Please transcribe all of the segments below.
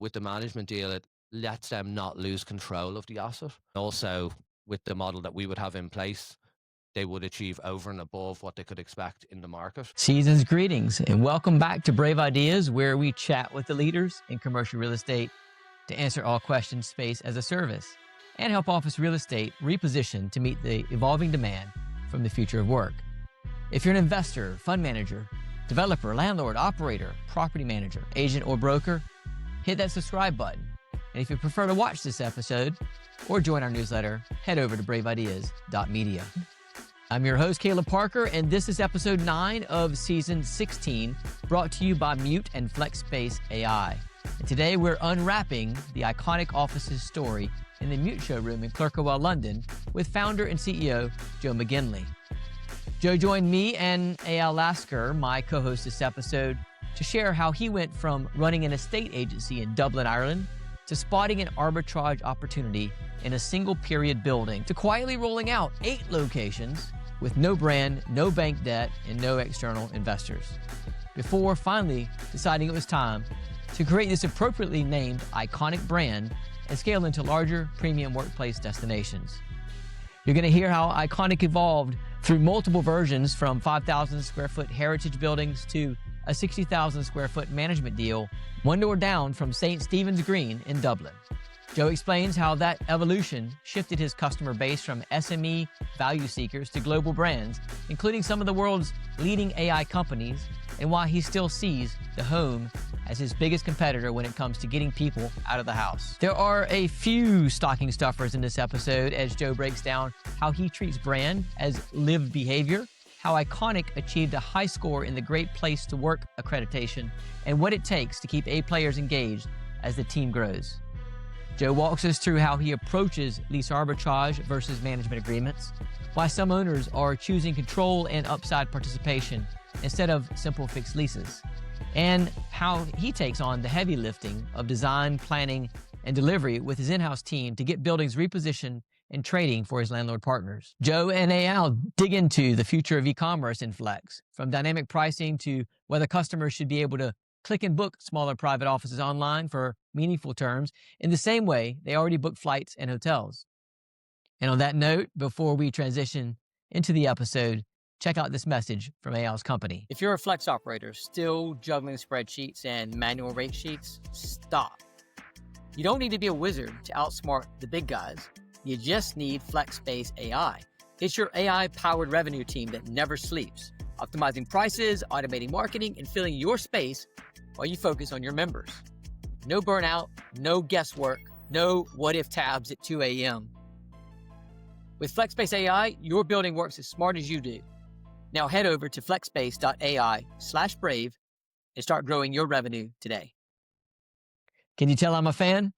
with the management deal, it lets them not lose control of the asset. Also, with the model that we would have in place, they would achieve over and above what they could expect in the market. Season's greetings and welcome back to Brave Ideas, where we chat with the leaders in commercial real estate to answer all questions space as a service and help office real estate reposition to meet the evolving demand from the future of work. If you're an investor, fund manager, developer, landlord, operator, property manager, agent, or broker, hit that subscribe button. And if you prefer to watch this episode or join our newsletter, head over to braveideas.media. I'm your host, Caleb Parker, and this is episode 9 of season 16, brought to you by Mute and FlexSpace AI. And today we're unwrapping the iconic office's story in the Mute showroom in Clerkenwell, London, with founder and CEO Joe McGinley. Joe joined me and Eyal Lasker, my co-host this episode, to share how he went from running an estate agency in Dublin, Ireland, to spotting an arbitrage opportunity in a single period building, to quietly rolling out 8 locations with no brand, no bank debt, and no external investors, before finally deciding it was time to create this appropriately named iconic brand and scale into larger premium workplace destinations. You're going to hear how Iconic evolved through multiple versions, from 5,000 square foot heritage buildings to a 60,000 square foot management deal, one door down from St. Stephen's Green in Dublin. Joe explains how that evolution shifted his customer base from SME value seekers to global brands, including some of the world's leading AI companies, and why he still sees the home as his biggest competitor when it comes to getting people out of the house. There are a few stocking stuffers in this episode as Joe breaks down how he treats brand as lived behavior, how Iconic achieved a high score in the Great Place to Work accreditation, and what it takes to keep A players engaged as the team grows. Joe walks us through how he approaches lease arbitrage versus management agreements, why some owners are choosing control and upside participation instead of simple fixed leases, and how he takes on the heavy lifting of design, planning, and delivery with his in-house team to get buildings repositioned and trading for his landlord partners. Joe and Eyal dig into the future of e-commerce in Flex, from dynamic pricing to whether customers should be able to click and book smaller private offices online for meaningful terms in the same way they already book flights and hotels. And on that note, before we transition into the episode, check out this message from Eyal's company. If you're a Flex operator still juggling spreadsheets and manual rate sheets, stop. You don't need to be a wizard to outsmart the big guys. You just need FlexSpace AI. It's your AI-powered revenue team that never sleeps, optimizing prices, automating marketing, and filling your space while you focus on your members. No burnout, no guesswork, no what-if tabs at 2 a.m. With FlexSpace AI, your building works as smart as you do. Now head over to flexspace.ai/brave and start growing your revenue today. Can you tell I'm a fan?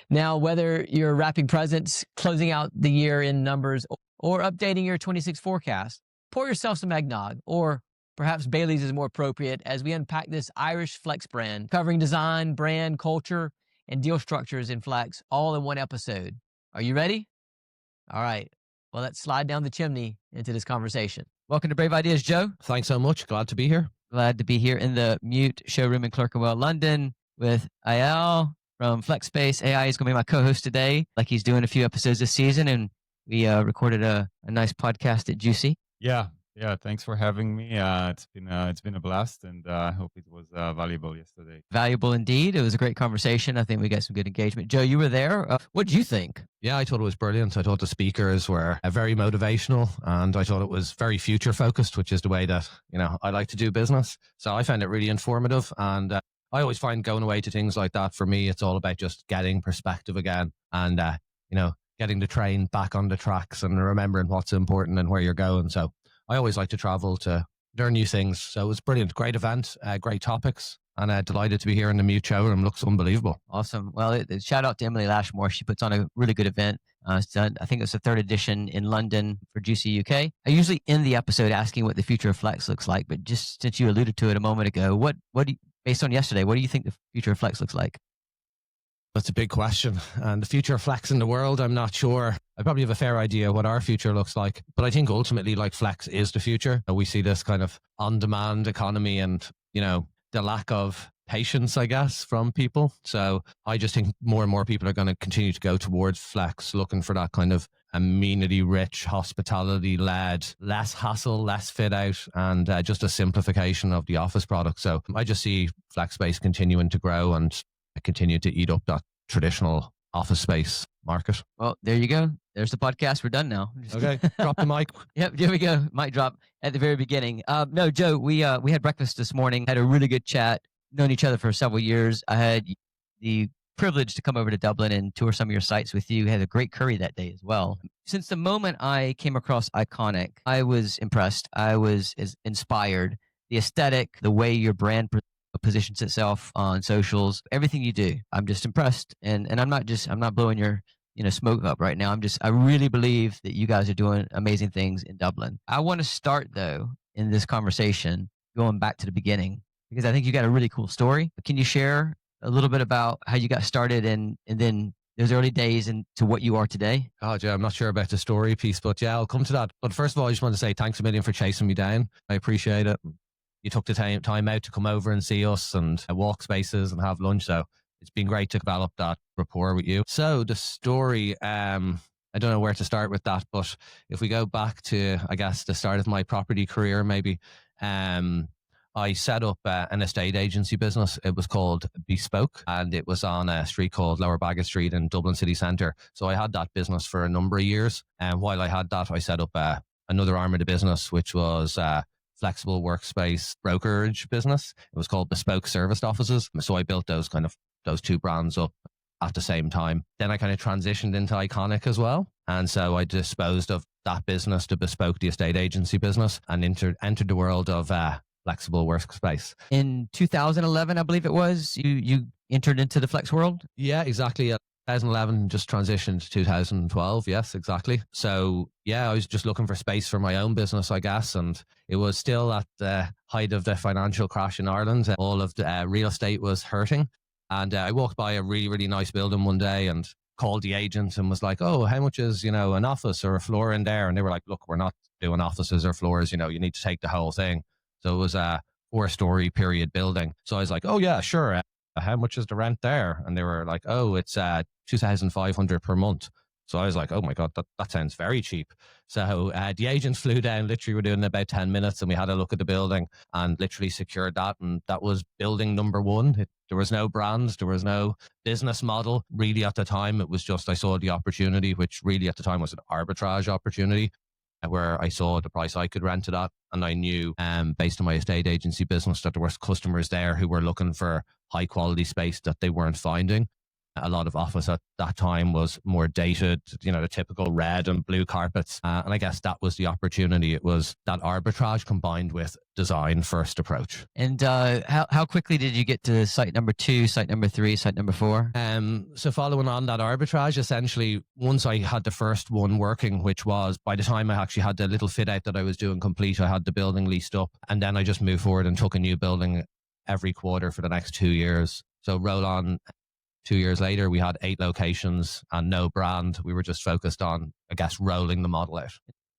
Now, whether you're wrapping presents, closing out the year in numbers, or updating your 26 forecast, pour yourself some eggnog, or perhaps Bailey's is more appropriate, as we unpack this Irish Flex brand, covering design, brand, culture, and deal structures in Flex, all in one episode. Are you ready? All right. Well, let's slide down the chimney into this conversation. Welcome to Brave Ideas, Joe. Thanks so much. Glad to be here. Glad to be here in the Mute showroom in Clerkenwell, London, with Eyal from FlexSpace AI. Is going to be my co-host today, like he's doing a few episodes this season, and we recorded a nice podcast at Juicy. Yeah. Thanks for having me. It's been a blast, and I hope it was valuable yesterday. Valuable indeed. It was a great conversation. I think we got some good engagement. Joe, you were there. What did you think? Yeah, I thought it was brilliant. I thought the speakers were very motivational, and I thought it was very future focused, which is the way that, I like to do business. So I found it really informative, and I always find going away to things like that, for me, it's all about just getting perspective again, and getting the train back on the tracks and remembering what's important and where you're going. So I always like to travel to learn new things. So it was brilliant. Great event, great topics, and delighted to be here in the Mute showroom. Looks unbelievable. Awesome. Well, shout out to Emily Lashmore. She puts on a really good event. I think it's the 3rd edition in London for Juicy UK. I usually end the episode asking what the future of Flex looks like, but just since you alluded to it a moment ago, what do you, based on yesterday, what do you think the future of Flex looks like? That's a big question. And the future of Flex in the world, I'm not sure. I probably have a fair idea what our future looks like. But I think ultimately, Flex is the future. We see this kind of on-demand economy and, the lack of patience, I guess, from people. So I just think more and more people are going to continue to go towards flex, looking for that kind of amenity rich, hospitality led, less hassle, less fit out, and just a simplification of the office product. So I just see flex space continuing to grow and continue to eat up that traditional office space market. Well, there you go. There's the podcast. We're done now. Okay, drop the mic. Yep, there we go. Mic drop at the very beginning. No, Joe, we had breakfast this morning, had a really good chat, known each other for several years. I had the privilege to come over to Dublin and tour some of your sites with you. Had a great curry that day as well. Since the moment I came across Iconic, I was impressed. I was inspired. The aesthetic, the way your brand positions itself on socials, everything you do, I'm just impressed. And I'm not blowing your smoke up right now. I really believe that you guys are doing amazing things in Dublin. I want to start though in this conversation going back to the beginning, because I think you got a really cool story. Can you share a little bit about how you got started and then those early days into what you are today? Oh, yeah, I'm not sure about the story piece, but yeah, I'll come to that. But first of all, I just want to say thanks a million for chasing me down. I appreciate it. You took the time out to come over and see us and walk spaces and have lunch. So it's been great to develop that rapport with you. So the story, I don't know where to start with that, but if we go back to, I guess, the start of my property career, maybe, I set up an estate agency business. It was called Bespoke, and it was on a street called Lower Baggot Street in Dublin city centre. So I had that business for a number of years. And while I had that, I set up another arm of the business, which was flexible workspace brokerage business. It was called Bespoke Serviced Offices. So I built those two brands up at the same time. Then I kind of transitioned into Iconic as well. And so I disposed of that business to Bespoke, the estate agency business, and entered the world of flexible workspace. In 2011, I believe it was, you entered into the flex world? Yeah, exactly. 2011, just transitioned to 2012. Yes, exactly. So yeah, I was just looking for space for my own business, I guess. And it was still at the height of the financial crash in Ireland. All of the real estate was hurting. And I walked by a really, really nice building one day and called the agent and was like, oh, how much is, an office or a floor in there? And they were like, look, we're not doing offices or floors. You need to take the whole thing. So it was a 4-story period building. So I was like, oh yeah, sure. How much is the rent there? And they were like, oh, it's $2,500 per month. So I was like, oh my God, that sounds very cheap. So the agent flew down, literally we're doing about 10 minutes and we had a look at the building and literally secured that. And that was building number one. There was no brands, there was no business model really at the time. It was just, I saw the opportunity, which really at the time was an arbitrage opportunity, where I saw the price I could rent it at. And I knew, based on my estate agency business, that there were customers there who were looking for high quality space that they weren't finding. A lot of office at that time was more dated, the typical red and blue carpets. And I guess that was the opportunity. It was that arbitrage combined with design first approach. And how quickly did you get to site number 2, site number 3, site number 4? So following on that arbitrage, essentially, once I had the first one working, which was by the time I actually had the little fit out that I was doing complete, I had the building leased up. And then I just moved forward and took a new building every quarter for the next 2 years. So roll on 2 years later, we had 8 locations and no brand. We were just focused on, I guess, rolling the model out.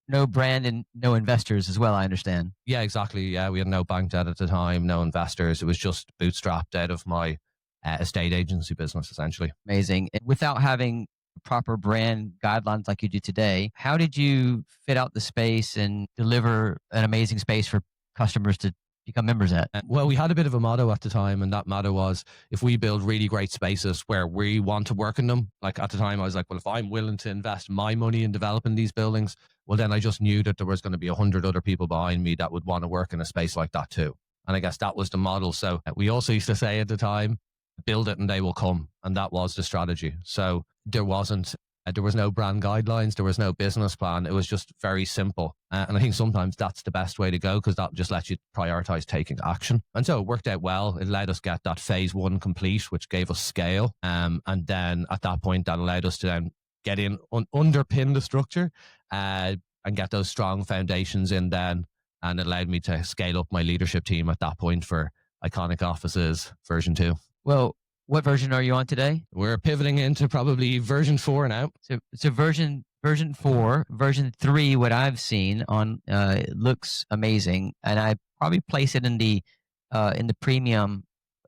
No brand and no investors as well, I understand. Yeah, exactly. Yeah, we had no bank debt at the time, no investors. It was just bootstrapped out of my estate agency business, essentially. Amazing. And without having proper brand guidelines like you do today, how did you fit out the space and deliver an amazing space for customers to become members at? Well, we had a bit of a motto at the time, and that motto was, if we build really great spaces where we want to work in them, like at the time I was like, well, if I'm willing to invest my money in developing these buildings, well, then I just knew that there was going to be 100 other people behind me that would want to work in a space like that too. And I guess that was the model. So we also used to say at the time, build it and they will come. And that was the strategy. So there was no brand guidelines. There was no business plan. It was just very simple. And I think sometimes that's the best way to go, because that just lets you prioritize taking action. And so it worked out well. It let us get that phase 1 complete, which gave us scale. And then at that point, that allowed us to then get in, underpin the structure and get those strong foundations in then. And it allowed me to scale up my leadership team at that point for Iconic Offices version 2. Well, what version are you on today? We're pivoting into probably version 4 now. So version 4, version 3, what I've seen on looks amazing, and I probably place it in the premium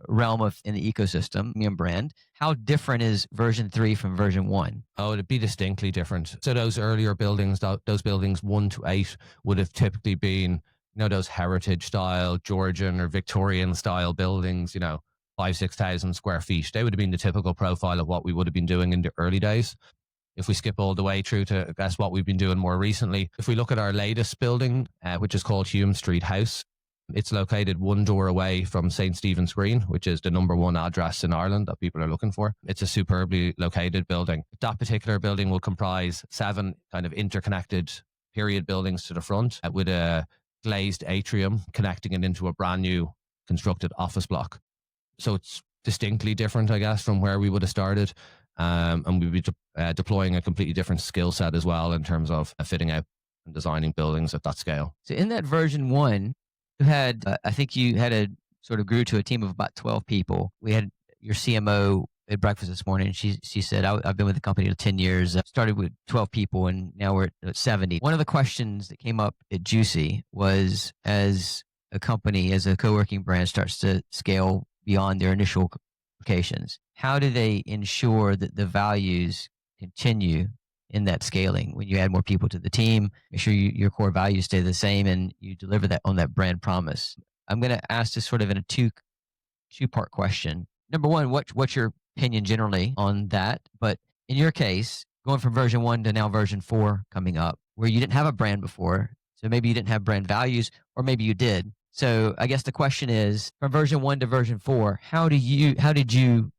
realm of in the ecosystem, premium brand. How different is version 3 from version 1? Oh, it'd be distinctly different. So those earlier buildings, those buildings 1 to 8 would have typically been, those heritage style, Georgian or Victorian style buildings, 5,000-6,000 square feet. They would have been the typical profile of what we would have been doing in the early days. If we skip all the way through to, I guess, what we've been doing more recently, if we look at our latest building, which is called Hume Street House, it's located one door away from St. Stephen's Green, which is the number 1 address in Ireland that people are looking for. It's a superbly located building. That particular building will comprise 7 kind of interconnected period buildings to the front with a glazed atrium connecting it into a brand new constructed office block. So it's distinctly different, I guess, from where we would have started. And we'd be deploying a completely different skill set as well in terms of fitting out and designing buildings at that scale. So in that version 1, you had, I think you had a sort of grew to a team of about 12 people. We had your CMO at breakfast this morning. And she said, I've been with the company for 10 years, started with 12 people and now we're at 70. One of the questions that came up at Juicy was, as a company, as a co-working brand starts to scale beyond their initial locations, how do they ensure that the values continue in that scaling when you add more people to the team? Make sure your core values stay the same and you deliver that on that brand promise. I'm going to ask this sort of in a two-part question. Number one, what's your opinion generally on that? But in your case, going from version 1 to now version 4 coming up, where you didn't have a brand before, so maybe you didn't have brand values, or maybe you did. So I guess the question is, from version 1 to version 4, how did you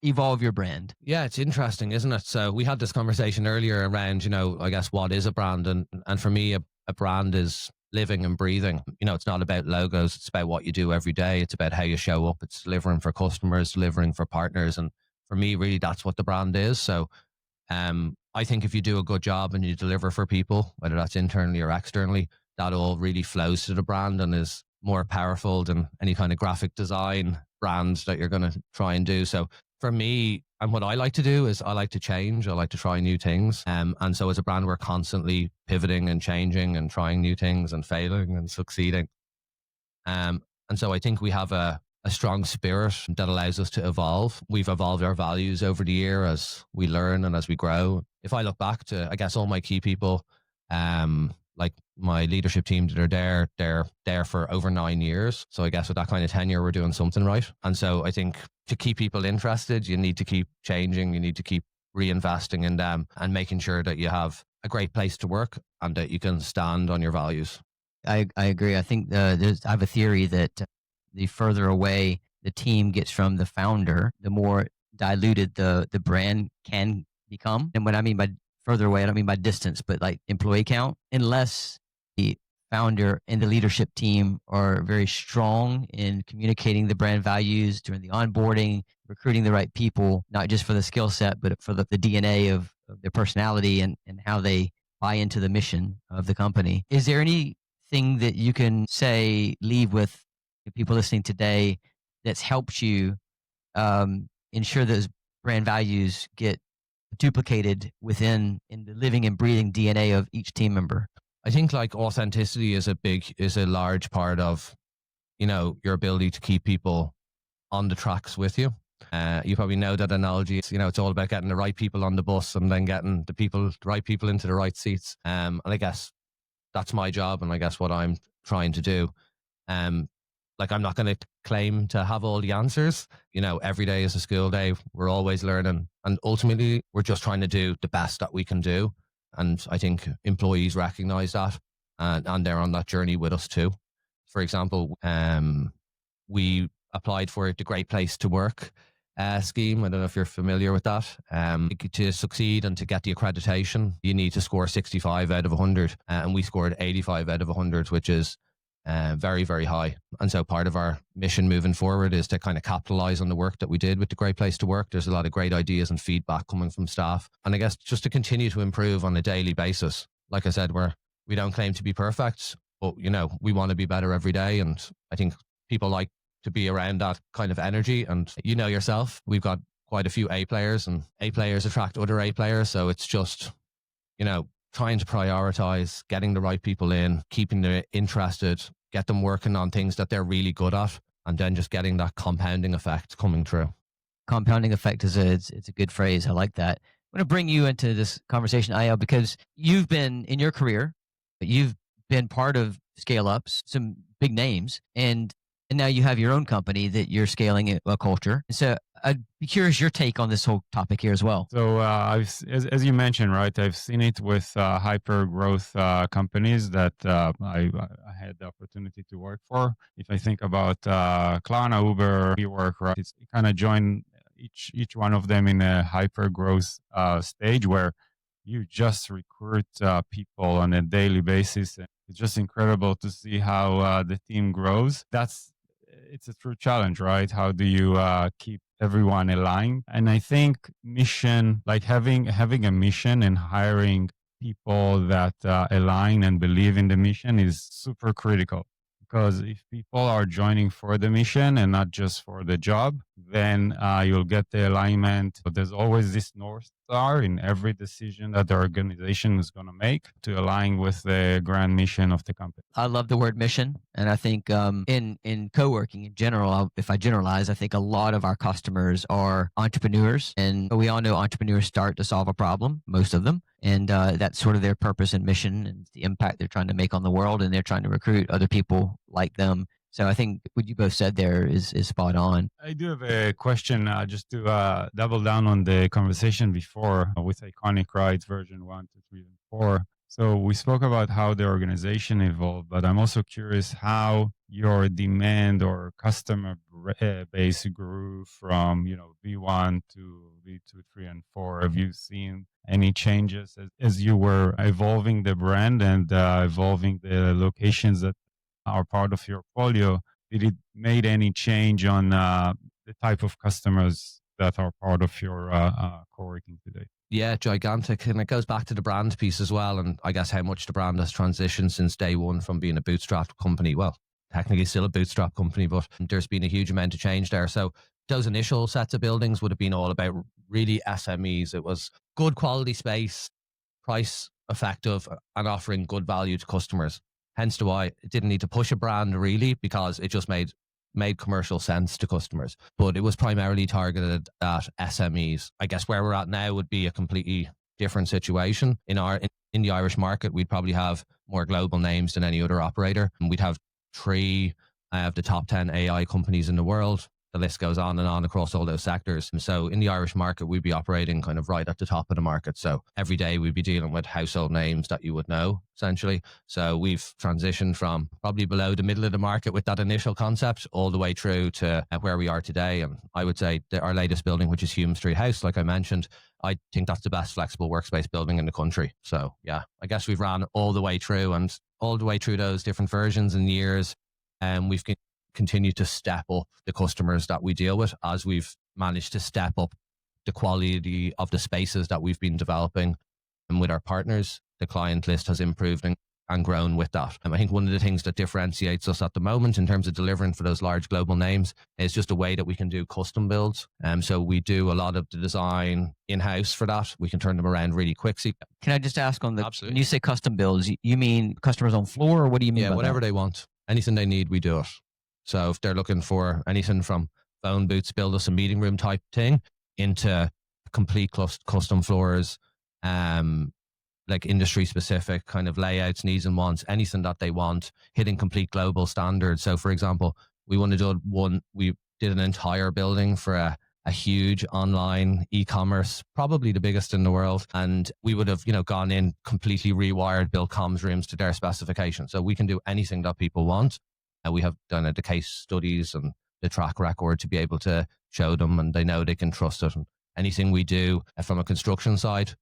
evolve your brand? Yeah, it's interesting, isn't it? So we had this conversation earlier around, I guess, what is a brand? And for me, a brand is living and breathing. It's not about logos. It's about what you do every day. It's about how you show up. It's delivering for customers, delivering for partners. And for me, really, that's what the brand is. So I think if you do a good job and you deliver for people, whether that's internally or externally, that all really flows to the brand and is more powerful than any kind of graphic design brands that you're going to try and do. So for me, and what I like to do is I like to change. I like to try new things. And so as a brand, we're constantly pivoting and changing and trying new things and failing and succeeding. And so I think we have a strong spirit that allows us to evolve. We've evolved our values over the year as we learn and as we grow. If I look back to, I guess, all my key people, like my leadership team that are they're there for over 9 years. So I guess with that kind of tenure, we're doing something right. And so I think to keep people interested, you need to keep changing. You need to keep reinvesting in them and making sure that you have a great place to work and that you can stand on your values. I agree. I think I have a theory that the further away the team gets from the founder, the more diluted the brand can become. And what I mean by further away, I don't mean by distance, but like employee count, unless the founder and the leadership team are very strong in communicating the brand values during the onboarding, recruiting the right people, not just for the skill set, but for the DNA of their personality and how they buy into the mission of the company. Is there anything that you can say, leave with the people listening today that's helped you ensure those brand values get duplicated in the living and breathing DNA of each team member? I think like authenticity is a large part of, your ability to keep people on the tracks with you. You probably know that analogy. It's all about getting the right people on the bus and then getting the right people into the right seats. And I guess that's my job. And I guess what I'm trying to do. Like, I'm not going to claim to have all the answers. Every day is a school day. We're always learning. And ultimately, we're just trying to do the best that we can do. And I think employees recognize that and they're on that journey with us too. For example, we applied for the Great Place to Work scheme. I don't know if you're familiar with that. To succeed and to get the accreditation, you need to score 65 out of 100. And we scored 85 out of 100, which is very, very high. And so part of our mission moving forward is to kind of capitalize on the work that we did with the Great Place to Work. There's a lot of great ideas and feedback coming from staff. And I guess just to continue to improve on a daily basis. Like I said, we don't claim to be perfect, but we want to be better every day. And I think people like to be around that kind of energy. And yourself, we've got quite a few A players and A players attract other A players. So it's just, trying to prioritize, getting the right people in, keeping them interested, get them working on things that they're really good at. and then just getting that compounding effect coming through. Compounding effect it's a good phrase. I like that. I'm going to bring you into this conversation, Ayel, because you've been in your career, you've been part of scale ups, some big names, and now you have your own company that you're scaling a culture. So I'd be curious your take on this whole topic here as well. So as you mentioned, right, I've seen it with hyper growth companies that I had the opportunity to work for. If I think about Klarna, Uber, WeWork, right, it's kind of join each one of them in a hyper growth stage where you just recruit people on a daily basis. And it's just incredible to see how the team grows. It's a true challenge, right? How do you keep everyone aligned? And I think mission, like having a mission and hiring people that align and believe in the mission is super critical. Because if people are joining for the mission and not just for the job, then you'll get the alignment. But there's always this North Star in every decision that the organization is going to make to align with the grand mission of the company. I love the word mission. And I think in co-working in general, if I generalize, I think a lot of our customers are entrepreneurs. And we all know entrepreneurs start to solve a problem, most of them. And that's sort of their purpose and mission and the impact they're trying to make on the world. And they're trying to recruit other people like them. So I think what you both said there is spot on. I do have a question just to double down on the conversation before with Iconic Rides version 1, 2, 3, and 4. So we spoke about how the organization evolved, but I'm also curious how your demand or customer base grew from, V1 to V2, 3, and 4. Have you seen any changes as you were evolving the brand and evolving the locations that are part of your portfolio? Did it made any change on the type of customers that are part of your co-working today? Yeah, gigantic. And it goes back to the brand piece as well. And I guess how much the brand has transitioned since day one from being a bootstrap company. Well, technically still a bootstrap company, but there's been a huge amount of change there. So those initial sets of buildings would have been all about really SMEs. It was good quality space, price effective, and offering good value to customers. Hence to why it didn't need to push a brand really, because it just made commercial sense to customers. But it was primarily targeted at SMEs. I guess where we're at now would be a completely different situation. In the Irish market, we'd probably have more global names than any other operator. And we'd have 3 of the top 10 AI companies in the world. The list goes on and on across all those sectors. And so in the Irish market, we'd be operating kind of right at the top of the market. So every day we'd be dealing with household names that you would know, essentially. So we've transitioned from probably below the middle of the market with that initial concept all the way through to where we are today. And I would say that our latest building, which is Hume Street House, like I mentioned, I think that's the best flexible workspace building in the country. So yeah, I guess we've ran all the way through those different versions and years. And we've continue to step up the customers that we deal with as we've managed to step up the quality of the spaces that we've been developing. And with our partners, the client list has improved and grown with that. And I think one of the things that differentiates us at the moment in terms of delivering for those large global names is just a way that we can do custom builds. So we do a lot of the design in-house for that. We can turn them around really quickly. Can I just ask when Absolutely. you say custom builds, you mean customers on floor, or what do you mean? Yeah, whatever they want. Anything they need, we do it. So if they're looking for anything from phone booths, build us a meeting room type thing, into complete custom floors, like industry specific kind of layouts, needs and wants, anything that they want, hitting complete global standards. So for example, we did an entire building for a huge online e-commerce, probably the biggest in the world. And we would have, gone in, completely rewired, built comms rooms to their specification. So we can do anything that people want. We have done the case studies and the track record to be able to show them, and they know they can trust it. And anything we do from a construction side,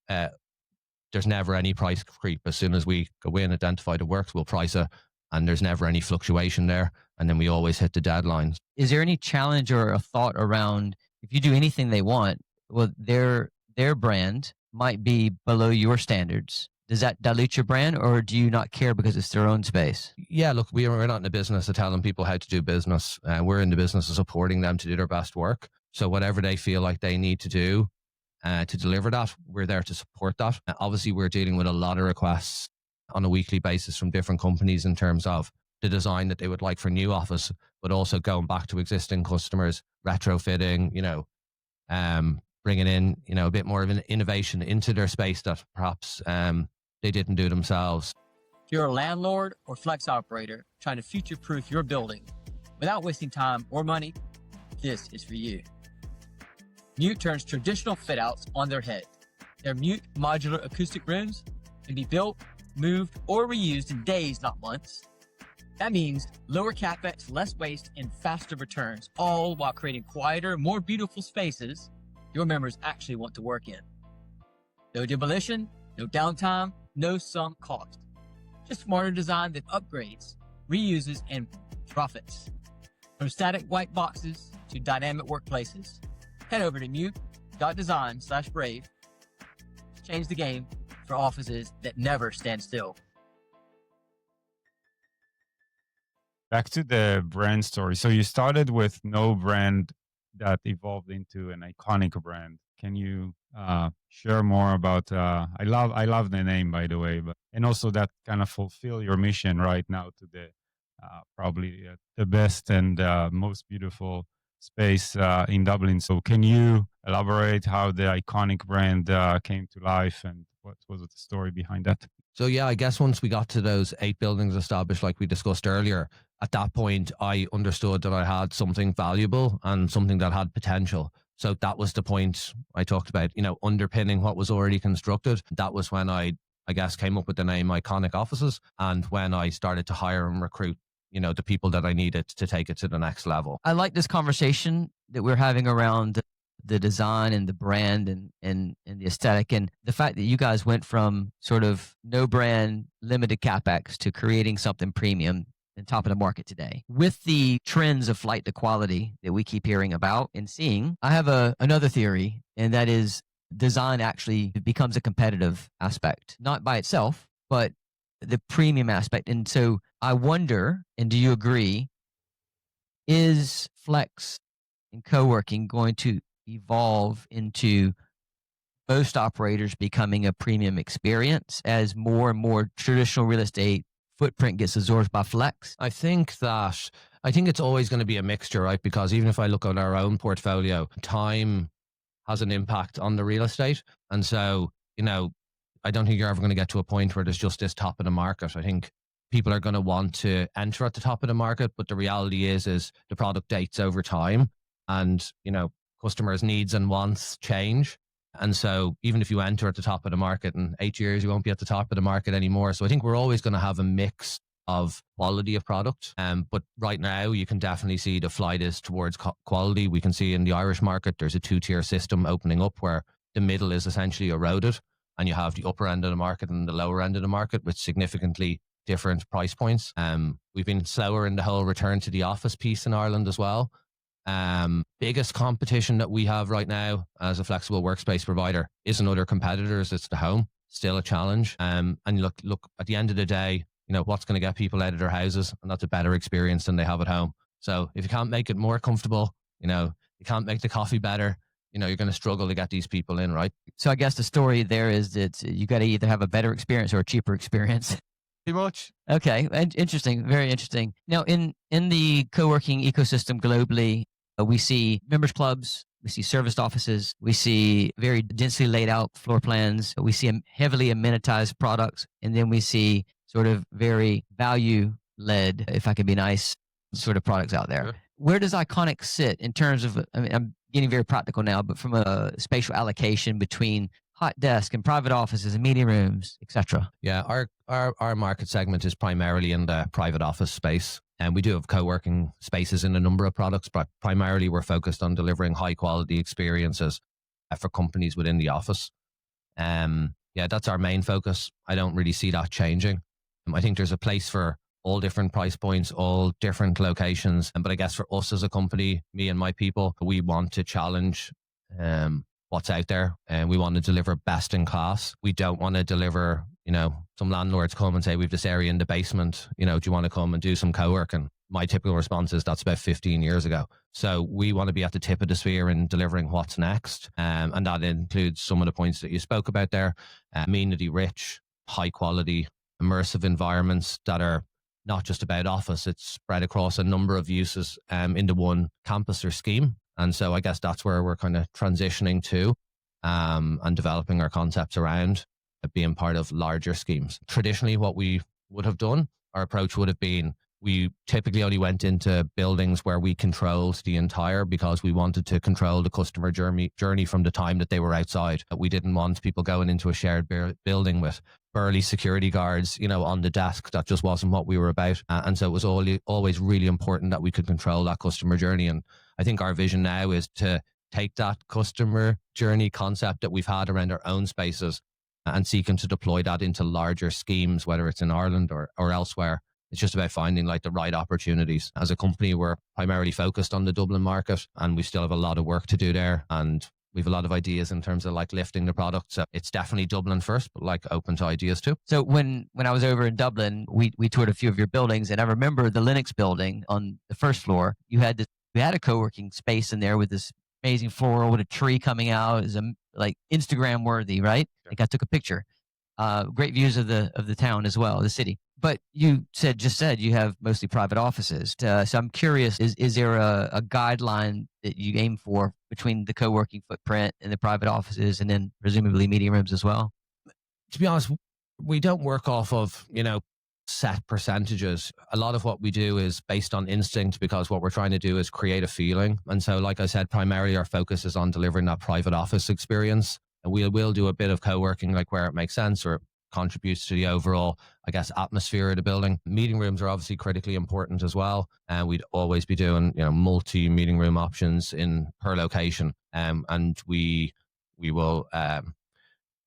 there's never any price creep. As soon as we go in, identify the works, we'll price it, and there's never any fluctuation there. And then we always hit the deadlines. Is there any challenge or a thought around if you do anything they want, well, their brand might be below your standards? Does that dilute your brand, or do you not care because it's their own space? Yeah, look, we're not in the business of telling people how to do business. We're in the business of supporting them to do their best work. So whatever they feel like they need to do to deliver that, we're there to support that. Obviously, we're dealing with a lot of requests on a weekly basis from different companies in terms of the design that they would like for new office, but also going back to existing customers, retrofitting, bringing in, a bit more of an innovation into their space that perhaps they didn't do themselves. If you're a landlord or flex operator trying to future-proof your building without wasting time or money, this is for you. Mute turns traditional fit-outs on their head. Their Mute modular acoustic rooms can be built, moved, or reused in days, not months. That means lower capex, less waste, and faster returns, all while creating quieter, more beautiful spaces your members actually want to work in. No demolition, no downtime, no sunk cost. Just smarter design that upgrades, reuses, and profits. From static white boxes to dynamic workplaces, head over to mute.design/brave to change the game for offices that never stand still. Back to the brand story. So you started with no brand that evolved into an iconic brand. Can you share more about? I love the name, by the way, and also that kind of fulfill your mission right now to the probably the best and most beautiful space in Dublin. So can you elaborate how the iconic brand came to life and what was the story behind that? So yeah, I guess once we got to those 8 buildings established, like we discussed earlier, at that point, I understood that I had something valuable and something that had potential. So that was the point I talked about, underpinning what was already constructed. That was when I guess, came up with the name Iconic Offices, and when I started to hire and recruit, the people that I needed to take it to the next level. I like this conversation that we're having around the design and the brand and the aesthetic, and the fact that you guys went from sort of no brand, limited capex to creating something premium and top of the market today. With the trends of flight to quality that we keep hearing about and seeing, I have another theory, and that is design actually becomes a competitive aspect, not by itself, but the premium aspect. And so I wonder, and do you agree, is flex and co-working going to evolve into most operators becoming a premium experience as more and more traditional real estate footprint gets absorbed by flex? I think it's always going to be a mixture, right? Because even if I look at our own portfolio, time has an impact on the real estate. And so, I don't think you're ever going to get to a point where there's just this top of the market. I think people are going to want to enter at the top of the market, but the reality is the product dates over time, and, customers' needs and wants change. And so even if you enter at the top of the market in 8 years, you won't be at the top of the market anymore. So I think we're always going to have a mix of quality of product. But right now you can definitely see the flight is towards quality. We can see in the Irish market, there's a 2-tier system opening up where the middle is essentially eroded, and you have the upper end of the market and the lower end of the market with significantly different price points. We've been slower in the whole return to the office piece in Ireland as well. Biggest competition that we have right now as a flexible workspace provider isn't other competitors, it's the home. Still a challenge. And look, at the end of the day, what's going to get people out of their houses, and that's a better experience than they have at home. So if you can't make it more comfortable, you can't make the coffee better, you're going to struggle to get these people in, right? So I guess the story there is that you got to either have a better experience or a cheaper experience. Pretty much. Okay. Interesting. Very interesting. Now, in the co-working ecosystem globally, we see members clubs, we see serviced offices, we see very densely laid out floor plans, we see heavily amenitized products, and then we see sort of very value-led, if I can be nice, sort of products out there. Sure. Where does Iconic sit in terms of, I'm getting very practical now, but from a spatial allocation between hot desk and private offices and meeting rooms, etc.? Yeah, our market segment is primarily in the private office space. And we do have co-working spaces in a number of products, but primarily we're focused on delivering high quality experiences for companies within the office. That's our main focus. I don't really see that changing. I think there's a place for all different price points, all different locations. But I guess for us as a company, me and my people, we want to challenge what's out there, and we want to deliver best in class. We don't want to deliver, some landlords come and say, we've this area in the basement, do you want to come and do some co-work? And my typical response is that's about 15 years ago. So we want to be at the tip of the sphere in delivering what's next. And that includes some of the points that you spoke about there, amenity rich, high quality, immersive environments that are not just about office. It's spread across a number of uses into one campus or scheme. And so I guess that's where we're kind of transitioning to and developing our concepts around being part of larger schemes. Traditionally, what we would have done, our approach would have been, we typically only went into buildings where we controlled the entire, because we wanted to control the customer journey from the time that they were outside. We didn't want people going into a shared building with burly security guards, on the desk. That just wasn't what we were about. And so it was always really important that we could control that customer journey. And I think our vision now is to take that customer journey concept that we've had around our own spaces and seeking to deploy that into larger schemes, whether it's in Ireland or elsewhere. It's just about finding like the right opportunities. As a company, we're primarily focused on the Dublin market, and we still have a lot of work to do there. And we have a lot of ideas in terms of like lifting the product. So it's definitely Dublin first, but like open to ideas too. So when I was over in Dublin, we toured a few of your buildings, and I remember the Linux building on the first floor. We had a co-working space in there with this amazing floral with a tree coming out. It was like Instagram worthy, right? Sure. Like I took a picture. Great views of the town as well, the city. But you just said you have mostly private offices. So I'm curious, is there a guideline that you aim for between the co-working footprint and the private offices, and then presumably meeting rooms as well? To be honest, we don't work off of, set percentages. A lot of what we do is based on instinct, because what we're trying to do is create a feeling. And so, like I said, primarily our focus is on delivering that private office experience. And we will do a bit of co-working, like where it makes sense or contributes to the overall, I guess, atmosphere of the building. Meeting rooms are obviously critically important as well. And we'd always be doing, multi meeting room options per location. And we will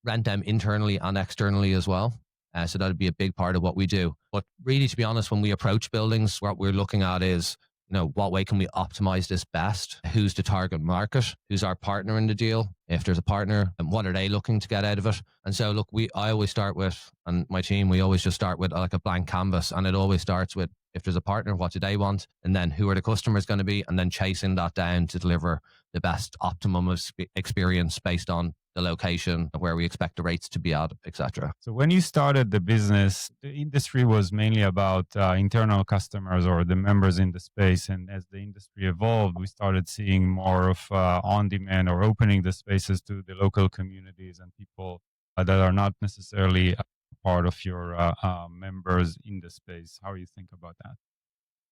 rent them internally and externally as well. So that'd be a big part of what we do. But really, to be honest, when we approach buildings, what we're looking at is, what way can we optimize this best? Who's the target market? Who's our partner in the deal? If there's a partner, and what are they looking to get out of it? And so, look, I always start with, and my team, we always just start with like a blank canvas. And it always starts with, if there's a partner, what do they want? And then who are the customers going to be? And then chasing that down to deliver the best optimum experience based on the location, where we expect the rates to be at, etc. So when you started the business, the industry was mainly about internal customers or the members in the space. And as the industry evolved, we started seeing more of on-demand or opening the spaces to the local communities and people that are not necessarily part of your members in the space. How do you think about that?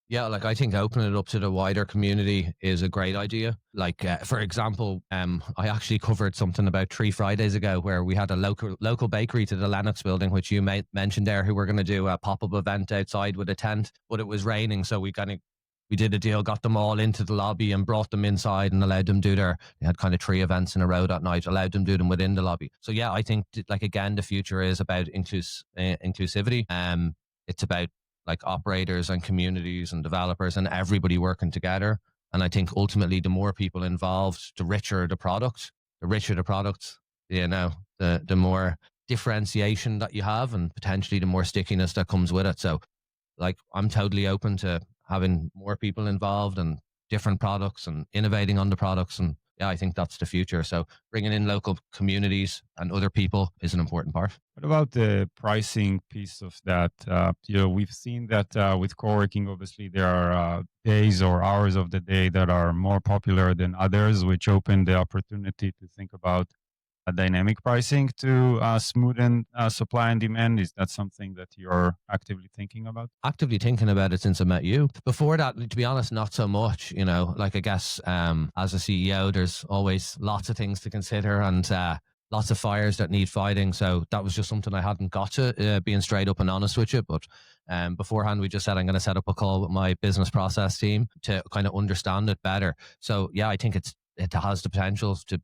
Yeah, like I think opening it up to the wider community is a great idea. Like, for example, I actually covered something about 3 Fridays ago where we had a local bakery to the Lennox building, which you mentioned there, who were going to do a pop-up event outside with a tent, but it was raining. So we did a deal, got them all into the lobby and brought them inside and allowed them do they had kind of 3 events in a row that night, allowed them do them within the lobby. So yeah, I think like, again, the future is about inclusivity. It's about like operators and communities and developers and everybody working together. And I think ultimately the more people involved, the richer the product. The richer the product, the more differentiation that you have, and potentially the more stickiness that comes with it. So like, I'm totally open to having more people involved and different products and innovating on the products. And yeah, I think that's the future. So bringing in local communities and other people is an important part. What about the pricing piece of that? We've seen that with co-working, obviously there are days or hours of the day that are more popular than others, which open the opportunity to think about dynamic pricing to smoothen supply and demand. Is that something that you're actively thinking about? Actively thinking about it since I met you. Before that, to be honest, not so much. Like I guess as a CEO, there's always lots of things to consider and lots of fires that need fighting. So that was just something I hadn't got to, being straight up and honest with you. But beforehand, we just said I'm going to set up a call with my business process team to kind of understand it better. So yeah, I think it has the potential to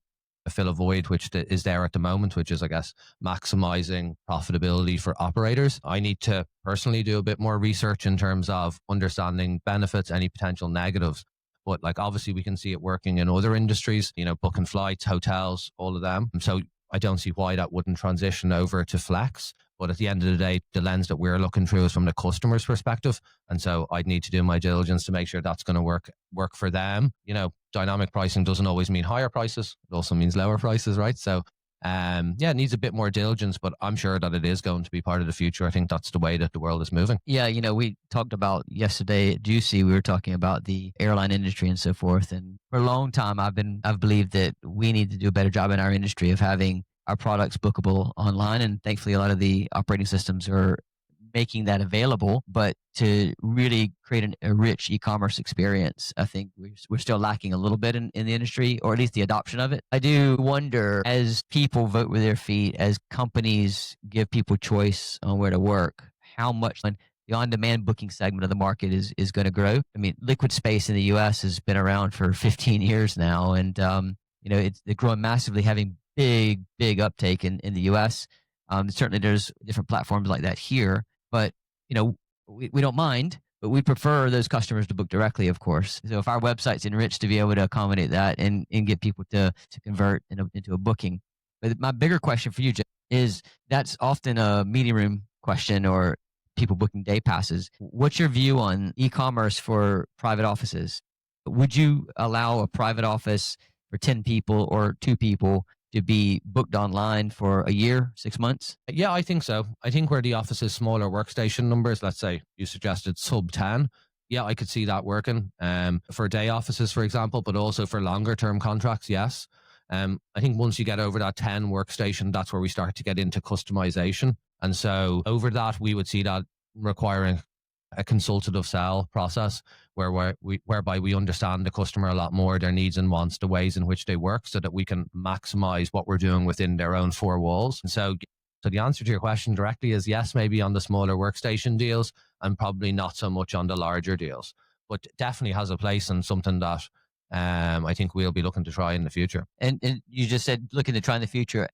fill a void which is there at the moment, which is, I guess, maximizing profitability for operators. I need to personally do a bit more research in terms of understanding benefits, any potential negatives. But like, obviously we can see it working in other industries, booking flights, hotels, all of them. So I don't see why that wouldn't transition over to flex. But at the end of the day, the lens that we're looking through is from the customer's perspective. And so I'd need to do my diligence to make sure that's going to work for them. Dynamic pricing doesn't always mean higher prices. It also means lower prices, right? So Yeah, it needs a bit more diligence, but I'm sure that it is going to be part of the future. I think that's the way that the world is moving. Yeah, we talked about yesterday at Juicy, we were talking about the airline industry and so forth. And for a long time, I've believed that we need to do a better job in our industry of having our products bookable online. And thankfully, a lot of the operating systems are making that available. But to really create a rich e-commerce experience, I think we're still lacking a little bit in the industry, or at least the adoption of it. I do wonder, as people vote with their feet, as companies give people choice on where to work, how much the on-demand booking segment of the market is going to grow. I mean, Liquid Space in the U.S. has been around for 15 years now, and they're growing massively, having big uptake in the U.S. Certainly, there's different platforms like that here, but we don't mind, but we prefer those customers to book directly, of course. So if our website's enriched to be able to accommodate that and get people to convert into a booking. But my bigger question for you, Jeff, is that's often a meeting room question or people booking day passes. What's your view on e-commerce for private offices? Would you allow a private office for 10 people or 2 people to be booked online for a year, 6 months? Yeah, I think so. I think where the office is smaller workstation numbers, let's say you suggested sub 10. Yeah, I could see that working for day offices, for example, but also for longer term contracts. Yes. I think once you get over that 10 workstation, that's where we start to get into customization. And so over that, we would see that requiring a consultative sell process whereby we understand the customer a lot more, their needs and wants, the ways in which they work, so that we can maximize what we're doing within their own 4 walls. And so the answer to your question directly is yes, maybe on the smaller workstation deals, and probably not so much on the larger deals, but definitely has a place and something that I think we'll be looking to try in the future. And you just said looking to try in the future.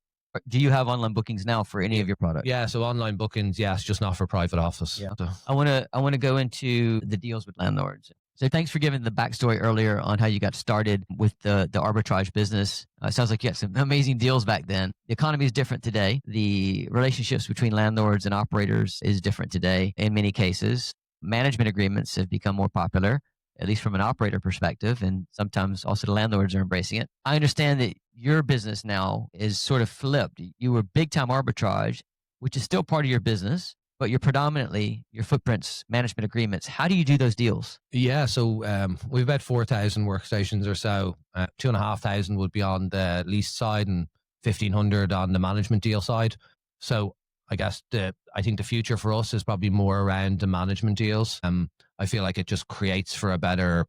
Do you have online bookings now for any of your products? Yeah, so online bookings, yes, just not for private office. Yeah. So. I want to go into the deals with landlords. So thanks for giving the backstory earlier on how you got started with the arbitrage business. It sounds like you had some amazing deals back then. The economy is different today. The relationships between landlords and operators is different today in many cases. Management agreements have become more popular, at least from an operator perspective, and sometimes also the landlords are embracing it. I understand that your business now is sort of flipped. You were big time arbitrage, which is still part of your business, but you're predominantly your footprint's management agreements. How do you do those deals? Yeah, so we've about 4,000 workstations or so. 2,500 would be on the lease side and 1,500 on the management deal side. So I guess I think the future for us is probably more around the management deals. I feel like it just creates for a better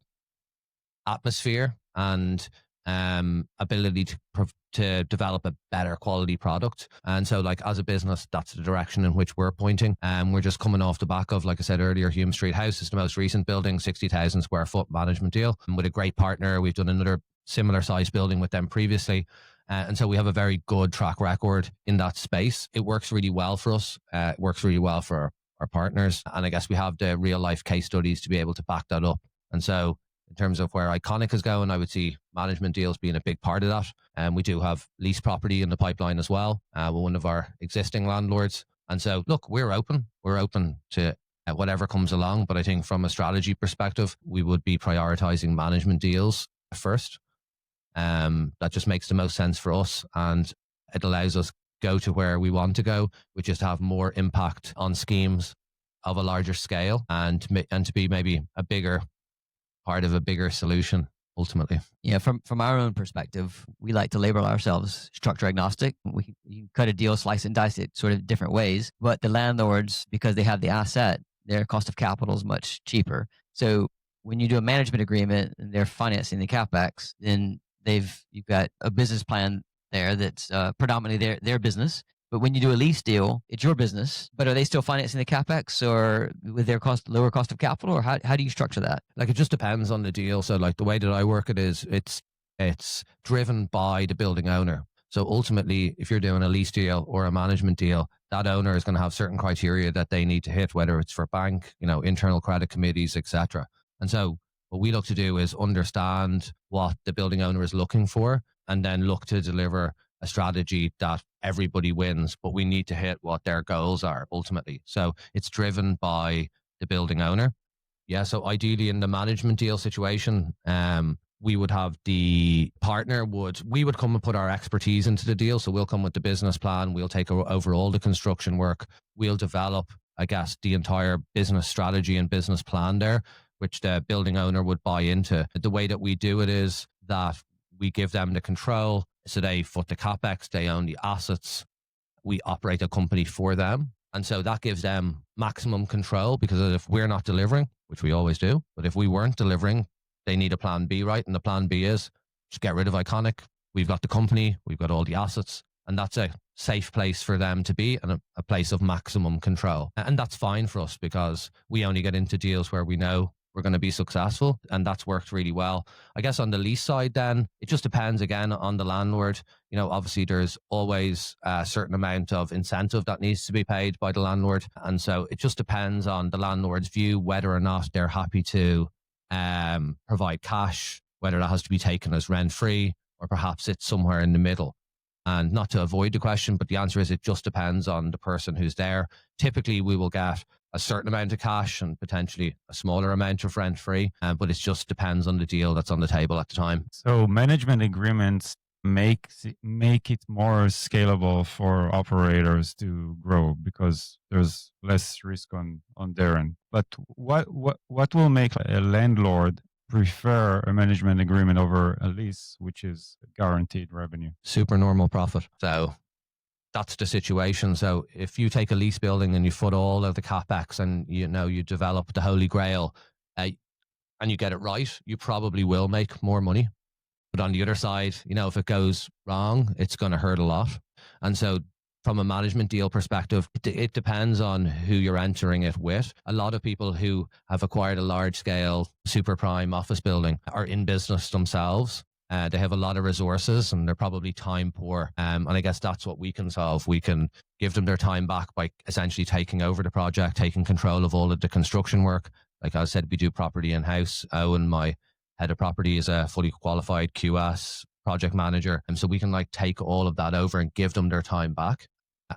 atmosphere and ability to develop a better quality product. And so like as a business, that's the direction in which we're pointing. We're just coming off the back of, like I said earlier, Hume Street House is the most recent building, 60,000 square foot management deal. And with a great partner, we've done another similar size building with them previously. And so we have a very good track record in that space. It works really well for us. It works really well for our partners. And I guess we have the real life case studies to be able to back that up. And so in terms of where Iconic is going, I would see management deals being a big part of that. And we do have lease property in the pipeline as well with one of our existing landlords. And so, look, we're open to whatever comes along. But I think from a strategy perspective, we would be prioritizing management deals first. That just makes the most sense for us, and it allows us go to where we want to go, which is to have more impact on schemes of a larger scale and to be maybe a bigger part of a bigger solution ultimately. Yeah, from our own perspective, we like to label ourselves structure agnostic. We can cut a deal, slice and dice it sort of different ways, but the landlords, because they have the asset, their cost of capital is much cheaper. So when you do a management agreement and they're financing the CapEx, then you've got a business plan there that's predominantly their business. But when you do a lease deal, it's your business. But are they still financing the CapEx or with their lower cost of capital, or how do you structure that? Like, it just depends on the deal. So like the way that I work it is it's driven by the building owner. So ultimately, if you're doing a lease deal or a management deal, that owner is going to have certain criteria that they need to hit, whether it's for bank, internal credit committees, etc. And so what we look to do is understand what the building owner is looking for and then look to deliver a strategy that everybody wins, but we need to hit what their goals are ultimately. So it's driven by the building owner. Yeah. So ideally in the management deal situation, we would have the partner we would come and put our expertise into the deal. So we'll come with the business plan. We'll take over all the construction work. We'll develop, I guess, the entire business strategy and business plan there, which the building owner would buy into. The way that we do it is that we give them the control. So they foot the capex, they own the assets. We operate a company for them. And so that gives them maximum control, because if we're not delivering, which we always do, but if we weren't delivering, they need a plan B, right? And the plan B is just get rid of Iconic. We've got the company, we've got all the assets, and that's a safe place for them to be, and a place of maximum control. And that's fine for us, because we only get into deals where we know we're going to be successful, and that's worked really well. I guess on the lease side, then it just depends again on the landlord. Obviously there's always a certain amount of incentive that needs to be paid by the landlord, and so it just depends on the landlord's view whether or not they're happy to provide cash, whether that has to be taken as rent free, or perhaps it's somewhere in the middle. And not to avoid the question, but the answer is it just depends on the person who's there. Typically, we will get a certain amount of cash and potentially a smaller amount of rent free, but it just depends on the deal that's on the table at the time. So management agreements make it more scalable for operators to grow, because there's less risk on their end. But what will make a landlord prefer a management agreement over a lease, which is guaranteed revenue? Super normal profit. So that's the situation. So if you take a lease building and you foot all of the capex, and you develop the holy grail, and you get it right, you probably will make more money. But on the other side, if it goes wrong, it's going to hurt a lot. And so from a management deal perspective, it depends on who you're entering it with. A lot of people who have acquired a large scale super prime office building are in business themselves. They have a lot of resources, and they're probably time poor. And I guess that's what we can solve. We can give them their time back by essentially taking over the project, taking control of all of the construction work. Like I said, we do property in-house. Owen, my head of property, is a fully qualified QS project manager. And so we can take all of that over and give them their time back.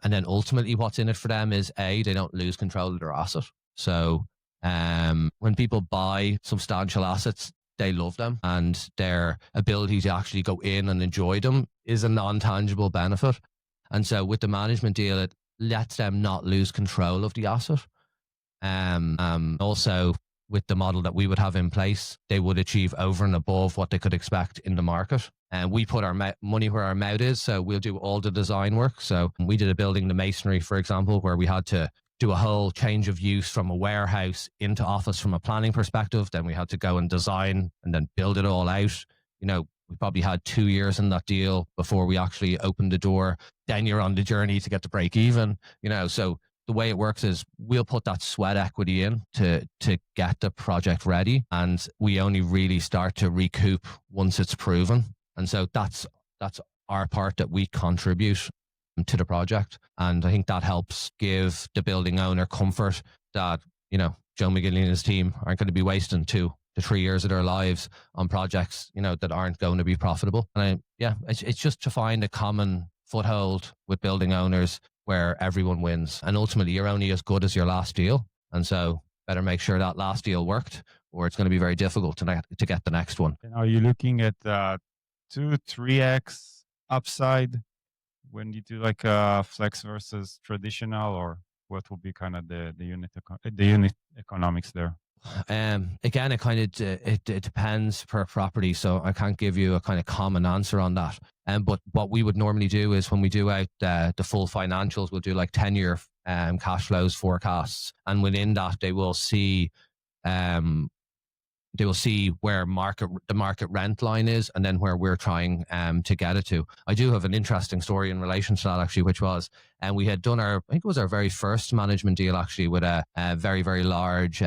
And then ultimately what's in it for them is they don't lose control of their asset. So when people buy substantial assets, they love them, and their ability to actually go in and enjoy them is a non-tangible benefit. And so with the management deal, it lets them not lose control of the asset. Also, with the model that we would have in place, they would achieve over and above what they could expect in the market. And we put our money where our mouth is, so we'll do all the design work. So we did a building, the masonry, for example, where we had to do a whole change of use from a warehouse into office from a planning perspective. Then we had to go and design and then build it all out. We probably had 2 years in that deal before we actually opened the door. Then you're on the journey to get to break even, so the way it works is we'll put that sweat equity in to get the project ready, and we only really start to recoup once it's proven. And so that's our part that we contribute to the project. And I think that helps give the building owner comfort that, Joe McGinley and his team aren't going to be wasting 2 to 3 years of their lives on projects, that aren't going to be profitable. And it's just to find a common foothold with building owners where everyone wins. And ultimately, you're only as good as your last deal. And so better make sure that last deal worked, or it's going to be very difficult to get the next one. And are you looking at 2-3x upside when you do flex versus traditional, or what will be kind of the unit economics there? Again, it depends per property, so I can't give you a kind of common answer on that. But what we would normally do is when we do out the full financials, we'll do 10-year cash flows forecasts, and within that they will see where the market rent line is, and then where we're trying to get it to. I do have an interesting story in relation to that, actually, which was, and we had done I think it was our very first management deal, actually, with a very, very large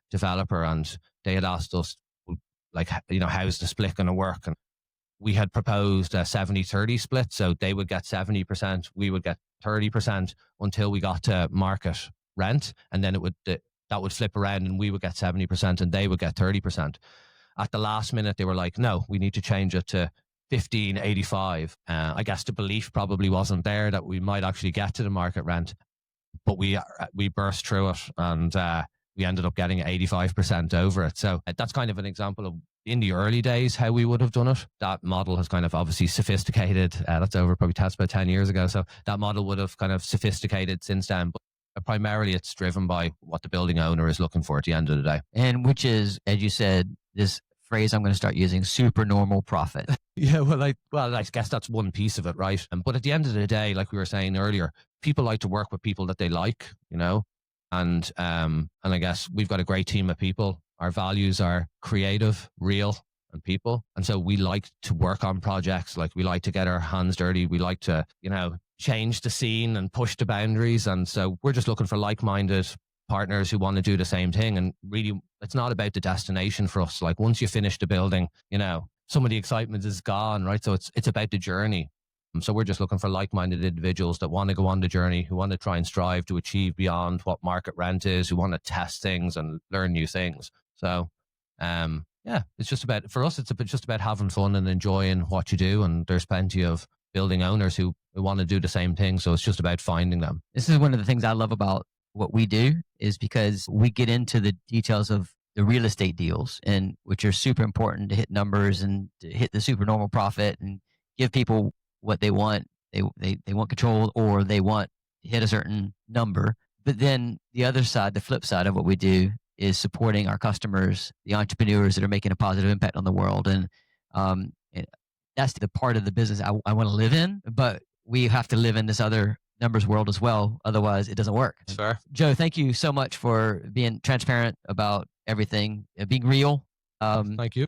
developer, and they had asked us, how's the split going to work? And we had proposed a 70-30 split, so they would get 70%, we would get 30% until we got to market rent, and then that would flip around and we would get 70% and they would get 30%. At the last minute, they were like, no, we need to change it to 15.85. I guess the belief probably wasn't there that we might actually get to the market rent, but we burst through it, and we ended up getting 85% over it. So that's kind of an example of, in the early days how we would have done it. That model has kind of obviously sophisticated. That's over probably that's about 10 years ago. So that model would have kind of sophisticated since then. But primarily it's driven by what the building owner is looking for at the end of the day. And which is, as you said, this phrase I'm going to start using, supernormal profit. Yeah, well, I guess that's one piece of it, right? But at the end of the day, like we were saying earlier, people like to work with people that they like, and I guess we've got a great team of people. Our values are creative, real, and people, and so we like to work on projects. Like we like to get our hands dirty. We like to, change the scene and push the boundaries, and so we're just looking for like-minded partners who want to do the same thing. And really, it's not about the destination for us. Like once you finish the building, some of the excitement is gone, right? So it's about the journey. So we're just looking for like-minded individuals that want to go on the journey, who want to try and strive to achieve beyond what market rent is, who want to test things and learn new things. So, it's just about, for us, it's just about having fun and enjoying what you do. And there's plenty of building owners who want to do the same thing. So it's just about finding them. This is one of the things I love about what we do, is because we get into the details of the real estate deals, and which are super important to hit numbers and to hit the supernormal profit and give people what they want. They want control, or they want to hit a certain number. But then the other side, the flip side of what we do, is supporting our customers, the entrepreneurs that are making a positive impact on the world. And that's the part of the business I want to live in, but we have to live in this other numbers world as well. Otherwise, it doesn't work. That's fair. Joe, thank you so much for being transparent about everything, being real. Thank you.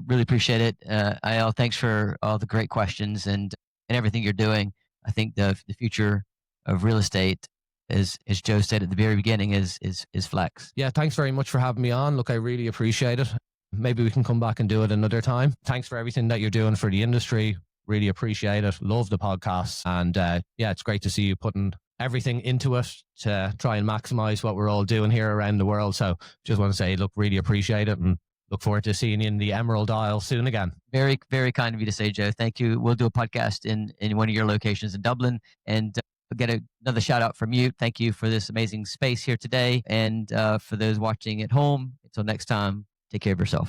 Really appreciate it. IL, thanks for all the great questions and everything you're doing. I think the future of real estate, as Joe said at the very beginning, is flex. Yeah, thanks very much for having me on. Look, I really appreciate it. Maybe we can come back and do it another time. Thanks for everything that you're doing for the industry. Really appreciate it. Love the podcast. And it's great to see you putting everything into it to try and maximize what we're all doing here around the world. So just want to say, look, really appreciate it, and look forward to seeing you in the Emerald Isle soon again. Very, very kind of you to say, Joe. Thank you. We'll do a podcast in one of your locations in Dublin, and we'll get another shout out from you. Thank you for this amazing space here today. And for those watching at home, until next time, take care of yourself.